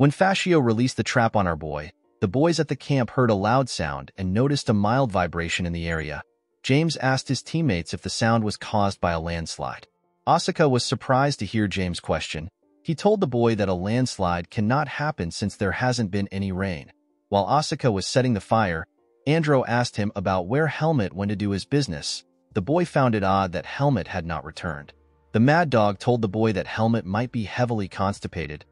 When Fascio released the trap on our boy, the boys at the camp heard a loud sound and noticed a mild vibration in the area. James asked his teammates if the sound was caused by a landslide. Asuka was surprised to hear James' question. He told the boy that a landslide cannot happen since there hasn't been any rain. While Asuka was setting the fire, Andro asked him about where Helmut went to do his business. The boy found it odd that Helmut had not returned. The mad dog told the boy that Helmut might be heavily constipated.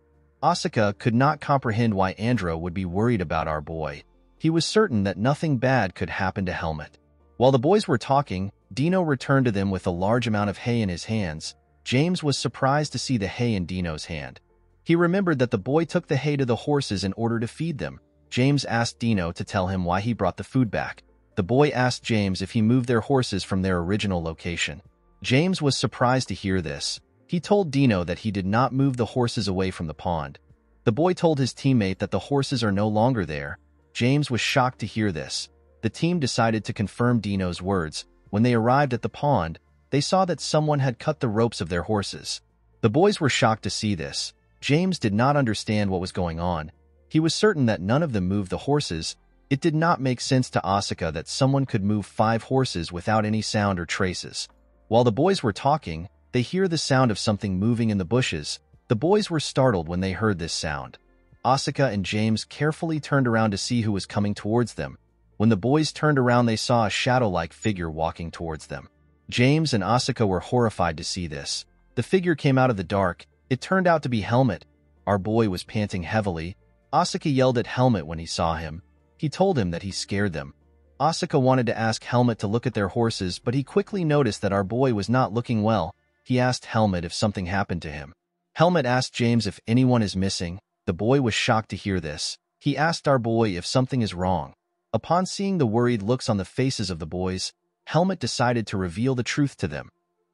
Asuka could not comprehend why Andro would be worried about our boy. He was certain that nothing bad could happen to Helmut. While the boys were talking, Dino returned to them with a large amount of hay in his hands. James was surprised to see the hay in Dino's hand. He remembered that the boy took the hay to the horses in order to feed them. James asked Dino to tell him why he brought the food back. The boy asked James if he moved their horses from their original location. James was surprised to hear this. He told Dino that he did not move the horses away from the pond. The boy told his teammate that the horses are no longer there. James was shocked to hear this. The team decided to confirm Dino's words. When they arrived at the pond, they saw that someone had cut the ropes of their horses. The boys were shocked to see this. James did not understand what was going on. He was certain that none of them moved the horses. It did not make sense to Asuka that someone could move 5 horses without any sound or traces. While the boys were talking, they hear the sound of something moving in the bushes. The boys were startled when they heard this sound. Asuka and James carefully turned around to see who was coming towards them. When the boys turned around, they saw a shadow-like figure walking towards them. James and Asuka were horrified to see this. The figure came out of the dark. It turned out to be Helmut. Our boy was panting heavily. Asuka yelled at Helmut when he saw him. He told him that he scared them. Asuka wanted to ask Helmut to look at their horses, but he quickly noticed that our boy was not looking well. He asked Helmut if something happened to him. Helmut asked James if anyone is missing. The boy was shocked to hear this. He asked our boy if something is wrong. Upon seeing the worried looks on the faces of the boys, Helmut decided to reveal the truth to them.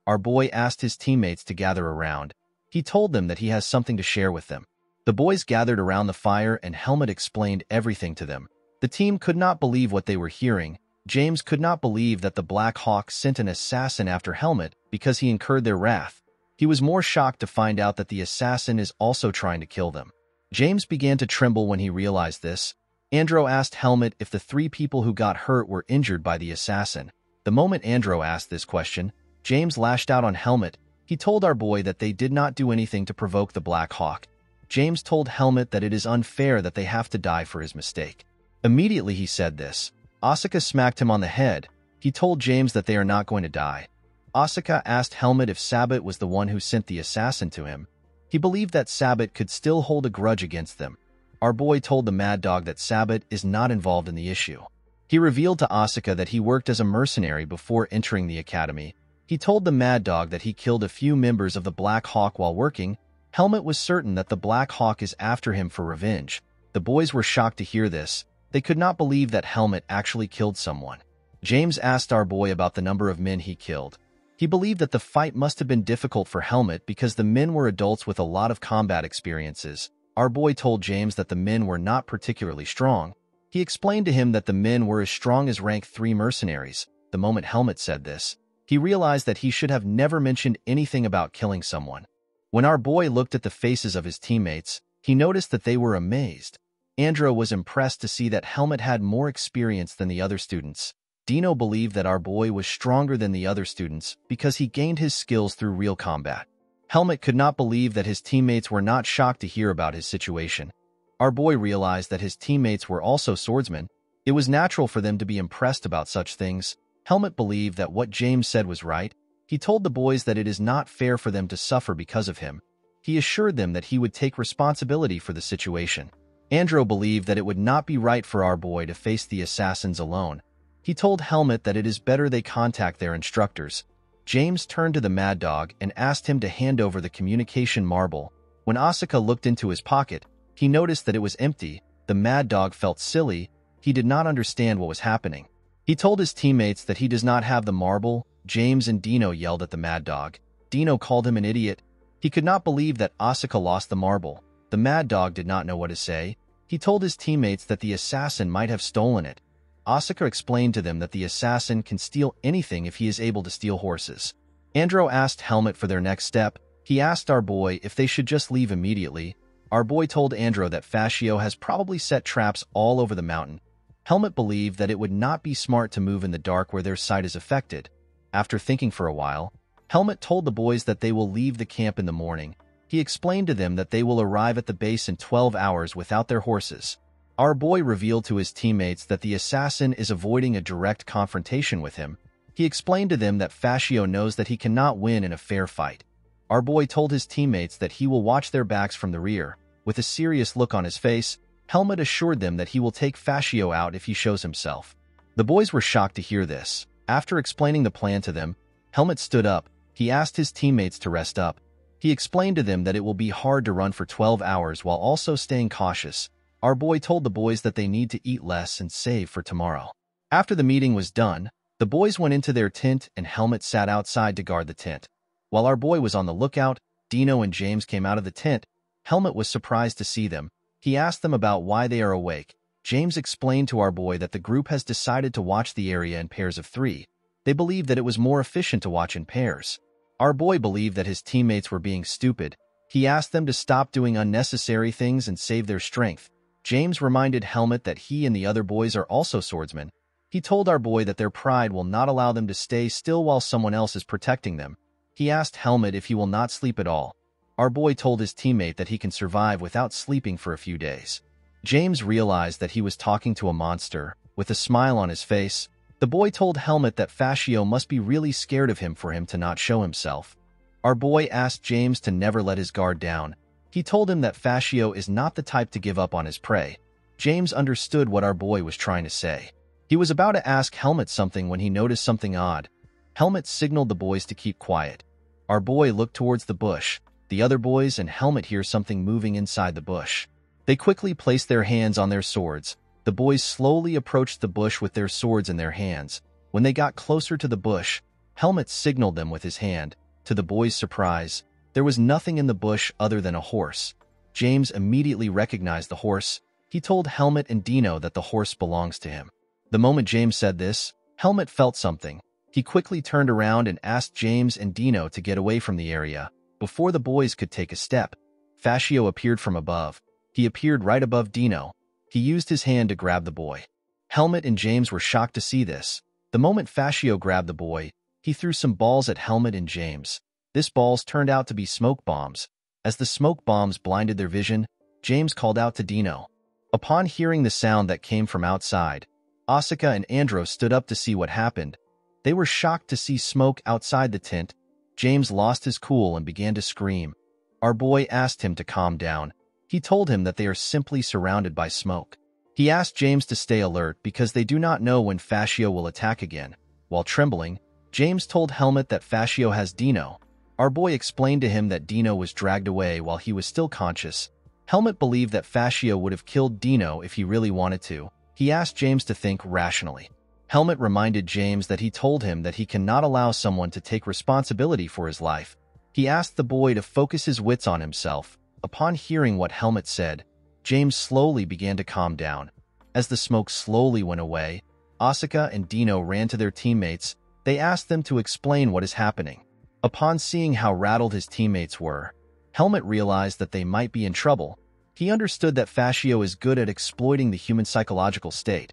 Our boy asked his teammates to gather around. He told them that he has something to share with them. The boys gathered around the fire and Helmut explained everything to them. The team could not believe what they were hearing. James could not believe that the Black Hawk sent an assassin after Helmut because he incurred their wrath. He was more shocked to find out that the assassin is also trying to kill them. James began to tremble when he realized this. Andro asked Helmut if the 3 people who got hurt were injured by the assassin. The moment Andro asked this question, James lashed out on Helmut. He told our boy that they did not do anything to provoke the Black Hawk. James told Helmut that it is unfair that they have to die for his mistake. Immediately he said this. Asuka smacked him on the head. He told James that they are not going to die. Asuka asked Helmut if Sabbat was the one who sent the assassin to him. He believed that Sabbat could still hold a grudge against them. Our boy told the mad dog that Sabbat is not involved in the issue. He revealed to Asuka that he worked as a mercenary before entering the academy. He told the mad dog that he killed a few members of the Black Hawk while working. Helmut was certain that the Black Hawk is after him for revenge. The boys were shocked to hear this. They could not believe that Helmut actually killed someone. James asked our boy about the number of men he killed. He believed that the fight must have been difficult for Helmut because the men were adults with a lot of combat experiences. Our boy told James that the men were not particularly strong. He explained to him that the men were as strong as rank 3 mercenaries. The moment Helmut said this, he realized that he should have never mentioned anything about killing someone. When our boy looked at the faces of his teammates, he noticed that they were amazed. Andro was impressed to see that Helmut had more experience than the other students. Dino believed that our boy was stronger than the other students because he gained his skills through real combat. Helmut could not believe that his teammates were not shocked to hear about his situation. Our boy realized that his teammates were also swordsmen. It was natural for them to be impressed about such things. Helmut believed that what James said was right. He told the boys that it is not fair for them to suffer because of him. He assured them that he would take responsibility for the situation. Andro believed that it would not be right for our boy to face the assassins alone. He told Helmut that it is better they contact their instructors. James turned to the mad dog and asked him to hand over the communication marble. When Asuka looked into his pocket, he noticed that it was empty. The mad dog felt silly. He did not understand what was happening. He told his teammates that he does not have the marble. James and Dino yelled at the mad dog. Dino called him an idiot. He could not believe that Asuka lost the marble. The mad dog did not know what to say. He told his teammates that the assassin might have stolen it. Asuka explained to them that the assassin can steal anything if he is able to steal horses. Andro asked Helmut for their next step. He asked our boy if they should just leave immediately. Our boy told Andro that Fascio has probably set traps all over the mountain. Helmut believed that it would not be smart to move in the dark where their sight is affected. After thinking for a while, Helmut told the boys that they will leave the camp in the morning. He explained to them that they will arrive at the base in 12 hours without their horses. Our boy revealed to his teammates that the assassin is avoiding a direct confrontation with him. He explained to them that Fascio knows that he cannot win in a fair fight. Our boy told his teammates that he will watch their backs from the rear. With a serious look on his face, Helmut assured them that he will take Fascio out if he shows himself. The boys were shocked to hear this. After explaining the plan to them, Helmut stood up. He asked his teammates to rest up. He explained to them that it will be hard to run for 12 hours while also staying cautious. Our boy told the boys that they need to eat less and save for tomorrow. After the meeting was done, the boys went into their tent and Helmut sat outside to guard the tent. While our boy was on the lookout, Dino and James came out of the tent. Helmut was surprised to see them. He asked them about why they are awake. James explained to our boy that the group has decided to watch the area in pairs of 3. They believed that it was more efficient to watch in pairs. Our boy believed that his teammates were being stupid. He asked them to stop doing unnecessary things and save their strength. James reminded Helmut that he and the other boys are also swordsmen. He told our boy that their pride will not allow them to stay still while someone else is protecting them. He asked Helmut if he will not sleep at all. Our boy told his teammate that he can survive without sleeping for a few days. James realized that he was talking to a monster. With a smile on his face, the boy told Helmut that Fascio must be really scared of him for him to not show himself. Our boy asked James to never let his guard down. He told him that Fascio is not the type to give up on his prey. James understood what our boy was trying to say. He was about to ask Helmut something when he noticed something odd. Helmut signaled the boys to keep quiet. Our boy looked towards the bush. The other boys and Helmut hear something moving inside the bush. They quickly placed their hands on their swords. The boys slowly approached the bush with their swords in their hands. When they got closer to the bush, Helmut signaled them with his hand. To the boys' surprise, there was nothing in the bush other than a horse. James immediately recognized the horse. He told Helmut and Dino that the horse belongs to him. The moment James said this, Helmut felt something. He quickly turned around and asked James and Dino to get away from the area. Before the boys could take a step, Fascio appeared from above. He appeared right above Dino. He used his hand to grab the boy. Helmut and James were shocked to see this. The moment Fascio grabbed the boy, he threw some balls at Helmut and James. These balls turned out to be smoke bombs. As the smoke bombs blinded their vision, James called out to Dino. Upon hearing the sound that came from outside, Asuka and Andro stood up to see what happened. They were shocked to see smoke outside the tent. James lost his cool and began to scream. Our boy asked him to calm down. He told him that they are simply surrounded by smoke. He asked James to stay alert because they do not know when Fascio will attack again. While trembling, James told Helmut that Fascio has Dino. Our boy explained to him that Dino was dragged away while he was still conscious. Helmut believed that Fascio would have killed Dino if he really wanted to. He asked James to think rationally. Helmut reminded James that he told him that he cannot allow someone to take responsibility for his life. He asked the boy to focus his wits on himself. Upon hearing what Helmut said, James slowly began to calm down. As the smoke slowly went away, Asuka and Dino ran to their teammates. They asked them to explain what is happening. Upon seeing how rattled his teammates were, Helmut realized that they might be in trouble. He understood that Fascio is good at exploiting the human psychological state.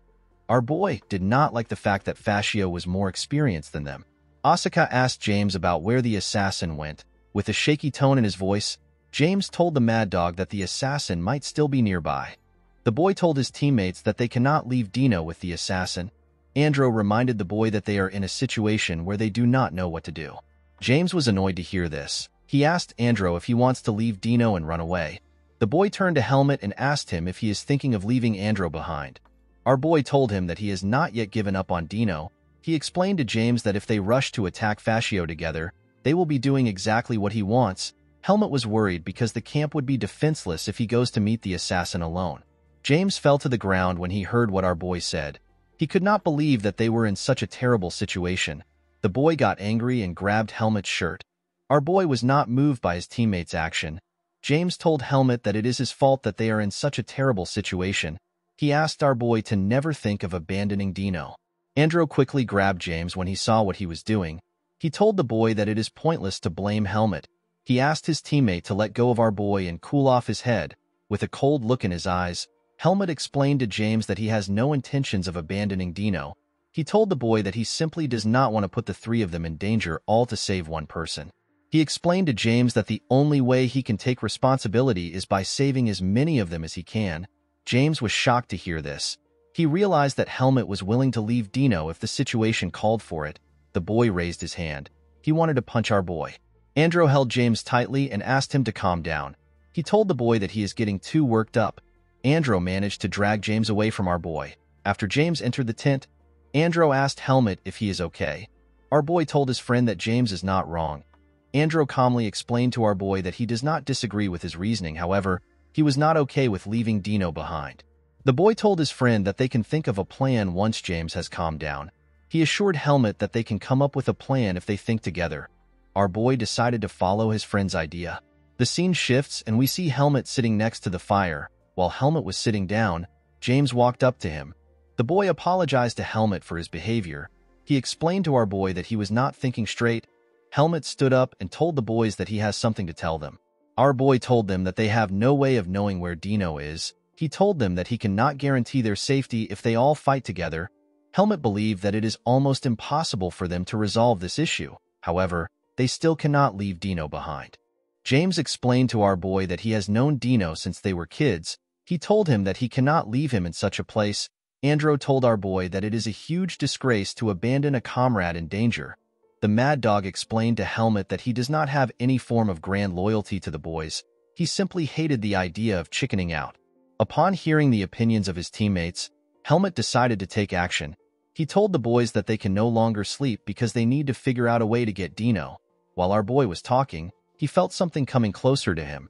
Our boy did not like the fact that Fascio was more experienced than them. Asuka asked James about where the assassin went. With a shaky tone in his voice, James told the mad dog that the assassin might still be nearby. The boy told his teammates that they cannot leave Dino with the assassin. Andro reminded the boy that they are in a situation where they do not know what to do. James was annoyed to hear this. He asked Andro if he wants to leave Dino and run away. The boy turned to Helmut and asked him if he is thinking of leaving Andro behind. Our boy told him that he has not yet given up on Dino. He explained to James that if they rush to attack Fascio together, they will be doing exactly what he wants. Helmut was worried because the camp would be defenseless if he goes to meet the assassin alone. James fell to the ground when he heard what our boy said. He could not believe that they were in such a terrible situation. The boy got angry and grabbed Helmut's shirt. Our boy was not moved by his teammates' action. James told Helmut that it is his fault that they are in such a terrible situation. He asked our boy to never think of abandoning Dino. Andro quickly grabbed James when he saw what he was doing. He told the boy that it is pointless to blame Helmut. He asked his teammate to let go of our boy and cool off his head. With a cold look in his eyes, Helmut explained to James that he has no intentions of abandoning Dino. He told the boy that he simply does not want to put the three of them in danger, all to save one person. He explained to James that the only way he can take responsibility is by saving as many of them as he can. James was shocked to hear this. He realized that Helmut was willing to leave Dino if the situation called for it. The boy raised his hand. He wanted to punch our boy. Andrew held James tightly and asked him to calm down. He told the boy that he is getting too worked up. Andrew managed to drag James away from our boy. After James entered the tent, Andrew asked Helmut if he is okay. Our boy told his friend that James is not wrong. Andrew calmly explained to our boy that he does not disagree with his reasoning. However, he was not okay with leaving Dino behind. The boy told his friend that they can think of a plan once James has calmed down. He assured Helmut that they can come up with a plan if they think together. Our boy decided to follow his friend's idea. The scene shifts and we see Helmut sitting next to the fire. While Helmut was sitting down, James walked up to him. The boy apologized to Helmut for his behavior. He explained to our boy that he was not thinking straight. Helmut stood up and told the boys that he has something to tell them. Our boy told them that they have no way of knowing where Dino is. He told them that he cannot guarantee their safety if they all fight together. Helmut believed that it is almost impossible for them to resolve this issue. However, they still cannot leave Dino behind. James explained to our boy that he has known Dino since they were kids. He told him that he cannot leave him in such a place. Andrew told our boy that it is a huge disgrace to abandon a comrade in danger. The Mad Dog explained to Helmut that he does not have any form of grand loyalty to the boys. He simply hated the idea of chickening out. Upon hearing the opinions of his teammates, Helmut decided to take action. He told the boys that they can no longer sleep because they need to figure out a way to get Dino. While our boy was talking, he felt something coming closer to him.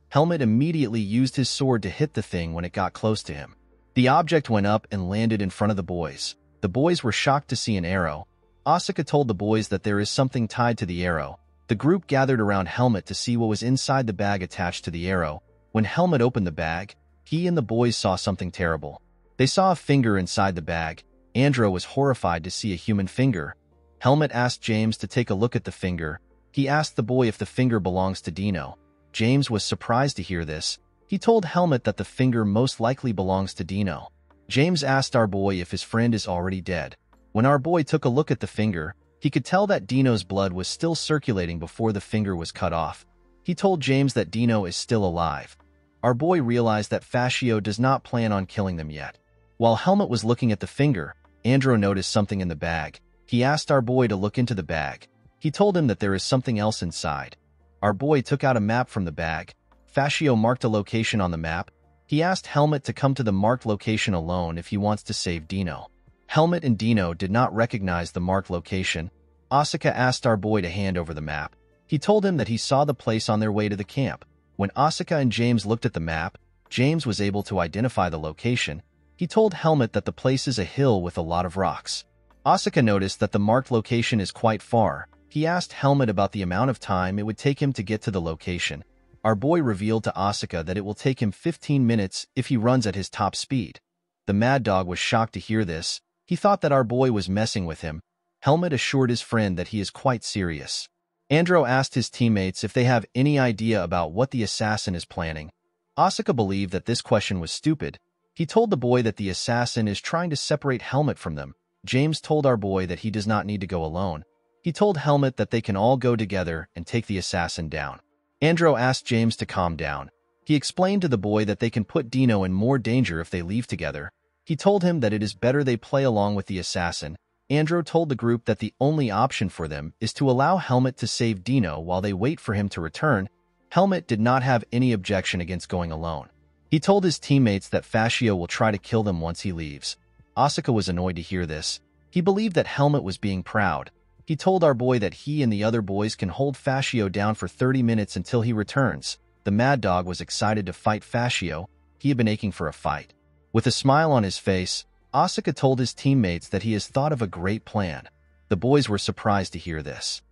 Helmut immediately used his sword to hit the thing when it got close to him. The object went up and landed in front of the boys. The boys were shocked to see an arrow. Asuka told the boys that there is something tied to the arrow. The group gathered around Helmut to see what was inside the bag attached to the arrow. When Helmut opened the bag, he and the boys saw something terrible. They saw a finger inside the bag. Andrew was horrified to see a human finger. Helmut asked James to take a look at the finger. He asked the boy if the finger belongs to Dino. James was surprised to hear this. He told Helmut that the finger most likely belongs to Dino. James asked our boy if his friend is already dead. When our boy took a look at the finger, he could tell that Dino's blood was still circulating before the finger was cut off. He told James that Dino is still alive. Our boy realized that Fascio does not plan on killing them yet. While Helmut was looking at the finger, Andrew noticed something in the bag. He asked our boy to look into the bag. He told him that there is something else inside. Our boy took out a map from the bag. Fascio marked a location on the map. He asked Helmut to come to the marked location alone if he wants to save Dino. Helmut and Dino did not recognize the marked location. Asuka asked our boy to hand over the map. He told him that he saw the place on their way to the camp. When Asuka and James looked at the map, James was able to identify the location. He told Helmut that the place is a hill with a lot of rocks. Asuka noticed that the marked location is quite far. He asked Helmut about the amount of time it would take him to get to the location. Our boy revealed to Asuka that it will take him 15 minutes if he runs at his top speed. The Mad Dog was shocked to hear this. He thought that our boy was messing with him. Helmut assured his friend that he is quite serious. Andrew asked his teammates if they have any idea about what the assassin is planning. Asuka believed that this question was stupid. He told the boy that the assassin is trying to separate Helmut from them. James told our boy that he does not need to go alone. He told Helmut that they can all go together and take the assassin down. Andrew asked James to calm down. He explained to the boy that they can put Dino in more danger if they leave together. He told him that it is better they play along with the assassin. Andrew told the group that the only option for them is to allow Helmut to save Dino while they wait for him to return. Helmut did not have any objection against going alone. He told his teammates that Fascio will try to kill them once he leaves. Asuka was annoyed to hear this. He believed that Helmut was being proud. He told our boy that he and the other boys can hold Fascio down for 30 minutes until he returns. The Mad Dog was excited to fight Fascio. He had been aching for a fight. With a smile on his face, Asuka told his teammates that he has thought of a great plan. The boys were surprised to hear this.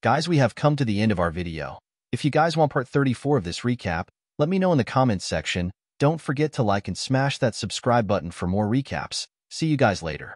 Guys, we have come to the end of our video. If you guys want part 34 of this recap, let me know in the comments section. Don't forget to like and smash that subscribe button for more recaps. See you guys later.